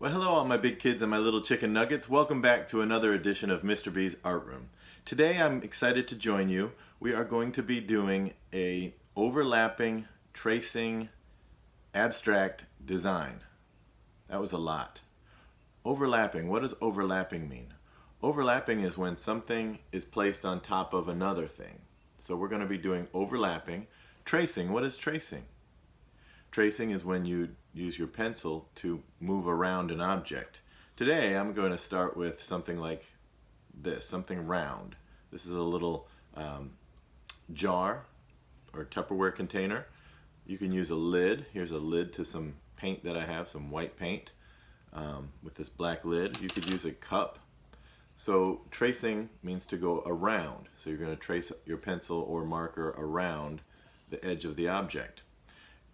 Well, hello all my big kids and my little chicken nuggets. Welcome back to another edition of Mr. B's Art Room. Today I'm excited to join you. We are going to be doing a overlapping, tracing, abstract design. That was a lot. Overlapping, what does overlapping mean? Overlapping is when something is placed on top of another thing. So we're going to be doing overlapping. Tracing, what is tracing? Tracing is when you use your pencil to move around an object. Today I'm going to start with something like this, something round. This is a little jar or Tupperware container. You can use a lid. Here's a lid to some paint that I have, some white paint with this black lid. You could use a cup. So tracing means to go around. So you're going to trace your pencil or marker around the edge of the object.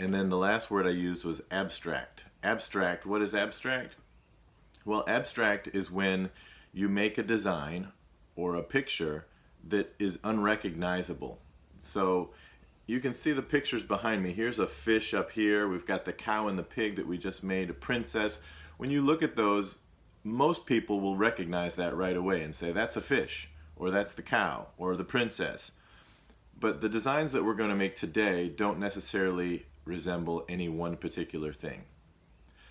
And then the last word I used was abstract. Abstract, what is abstract? Well, abstract is when you make a design or a picture that is unrecognizable. So you can see the pictures behind me. Here's a fish up here. We've got the cow and the pig that we just made, a princess. When you look at those, most people will recognize that right away and say, that's a fish, or that's the cow, or the princess. But the designs that we're going to make today don't necessarily resemble any one particular thing.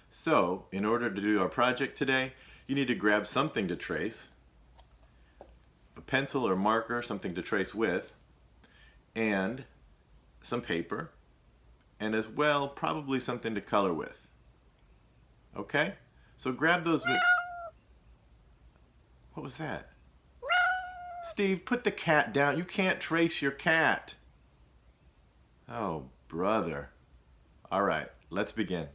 So, in order to do our project today, you need to grab something to trace, a pencil or marker, something to trace with, and some paper, and as well, probably something to color with. Okay? So grab those. What was that? Steve, put the cat down. You can't trace your cat. Oh, brother. All right, let's begin.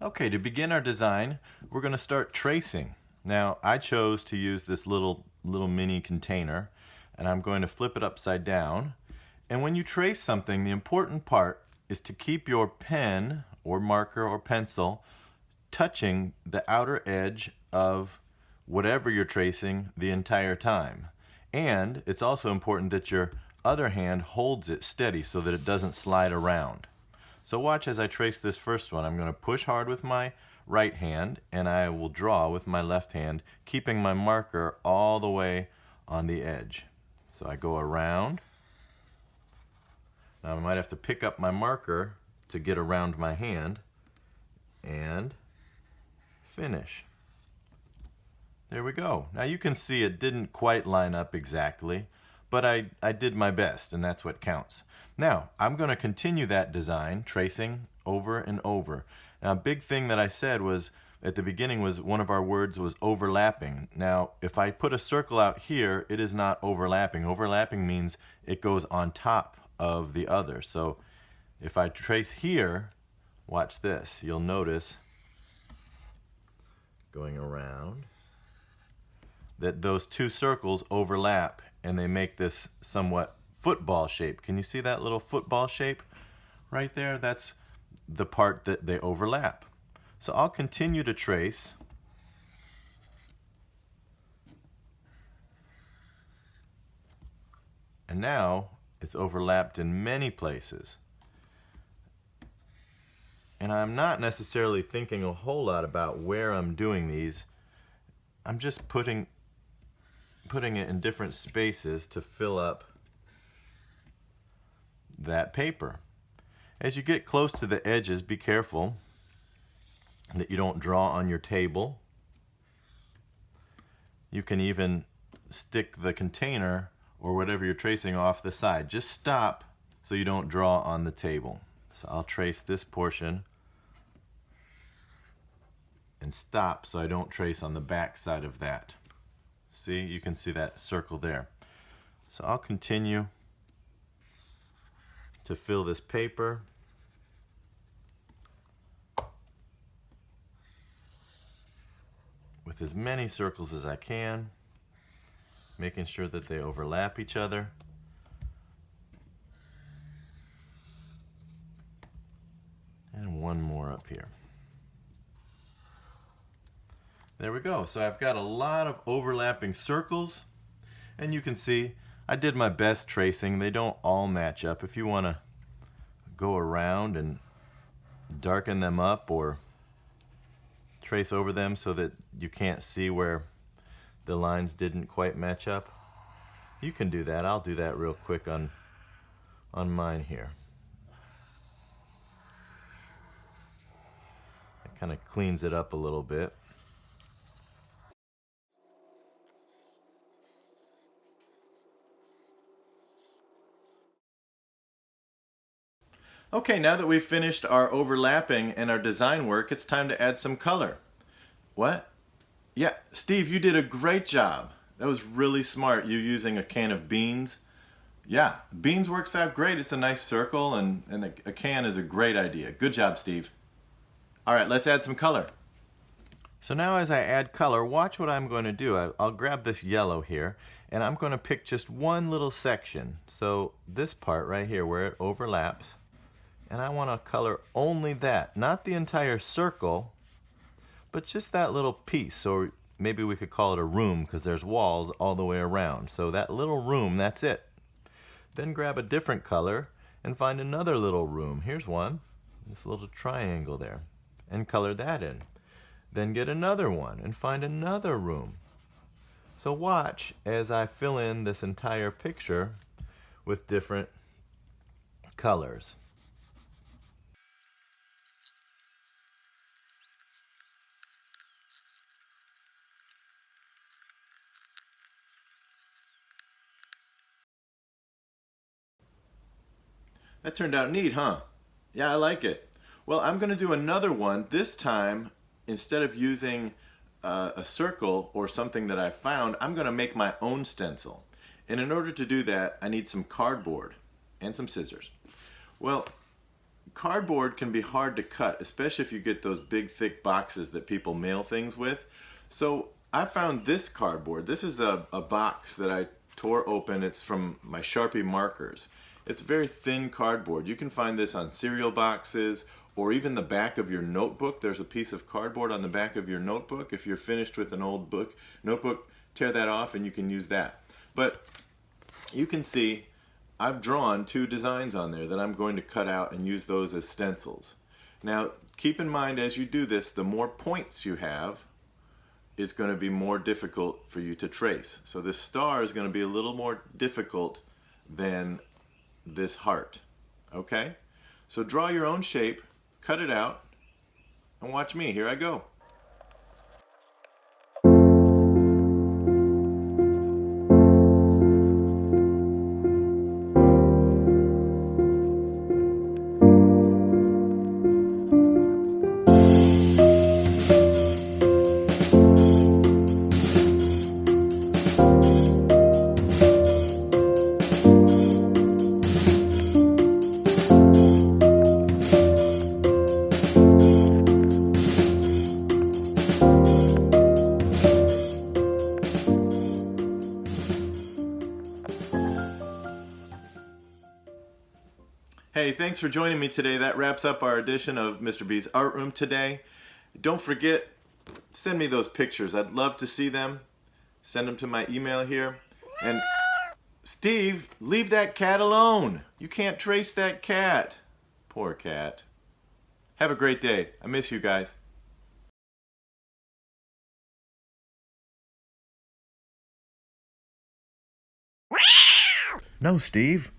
Okay, to begin our design, we're going to start tracing. Now, I chose to use this little mini container, and I'm going to flip it upside down. And when you trace something, the important part is to keep your pen or marker or pencil touching the outer edge of whatever you're tracing the entire time. And it's also important that your other hand holds it steady so that it doesn't slide around. So watch as I trace this first one. I'm going to push hard with my right hand and I will draw with my left hand, keeping my marker all the way on the edge. So I go around. Now I might have to pick up my marker to get around my hand and finish. There we go. Now you can see it didn't quite line up exactly, but I did my best, and that's what counts. Now, I'm going to continue that design, tracing over and over. Now, a big thing that I said was, at the beginning, was one of our words was overlapping. Now, if I put a circle out here, it is not overlapping. Overlapping means it goes on top of the other. So if I trace here, watch this. You'll notice, going around, that those two circles overlap and they make this somewhat football shape. Can you see that little football shape right there? That's the part that they overlap. So I'll continue to trace. And now it's overlapped in many places. And I'm not necessarily thinking a whole lot about where I'm doing these. I'm just putting it in different spaces to fill up that paper. As you get close to the edges, be careful that you don't draw on your table. You can even stick the container or whatever you're tracing off the side. Just stop so you don't draw on the table. So I'll trace this portion and stop so I don't trace on the back side of that. See, you can see that circle there. So I'll continue to fill this paper. With as many circles as I can, making sure that they overlap each other. And one more up here. There we go. So I've got a lot of overlapping circles, and you can see I did my best tracing. They don't all match up. If you want to go around and darken them up or trace over them so that you can't see where the lines didn't quite match up. You can do that. I'll do that real quick on mine here. It kind of cleans it up a little bit. Okay, now that we've finished our overlapping and our design work, it's time to add some color. What? Yeah, Steve, you did a great job. That was really smart, you using a can of beans. Yeah, beans works out great. It's a nice circle, and a can is a great idea. Good job, Steve. All right, let's add some color. So now as I add color, watch what I'm going to do. I'll grab this yellow here, and I'm going to pick just one little section. So this part right here where it overlaps, and I want to color only that, not the entire circle, but just that little piece. So maybe we could call it a room because there's walls all the way around. So that little room, that's it. Then grab a different color and find another little room. Here's one, this little triangle there, and color that in. Then get another one and find another room. So watch as I fill in this entire picture with different colors. That turned out neat, huh? Yeah, I like it. Well, I'm going to do another one. This time, instead of using a circle or something that I found, I'm going to make my own stencil. And in order to do that, I need some cardboard and some scissors. Well, cardboard can be hard to cut, especially if you get those big, thick boxes that people mail things with. So I found this cardboard. This is a box that I tore open. It's from my Sharpie markers. It's very thin cardboard. You can find this on cereal boxes or even the back of your notebook. There's a piece of cardboard on the back of your notebook. If you're finished with an old notebook, tear that off and you can use that. But you can see I've drawn two designs on there that I'm going to cut out and use those as stencils. Now, keep in mind as you do this, the more points you have is going to be more difficult for you to trace. So this star is going to be a little more difficult than this heart. Okay? So draw your own shape, cut it out, and watch me. Here I go. Hey, thanks for joining me today. That wraps up our edition of Mr. B's Art Room today. Don't forget, send me those pictures. I'd love to see them. Send them to my email here. And Steve, leave that cat alone. You can't trace that cat. Poor cat. Have a great day. I miss you guys. No, Steve.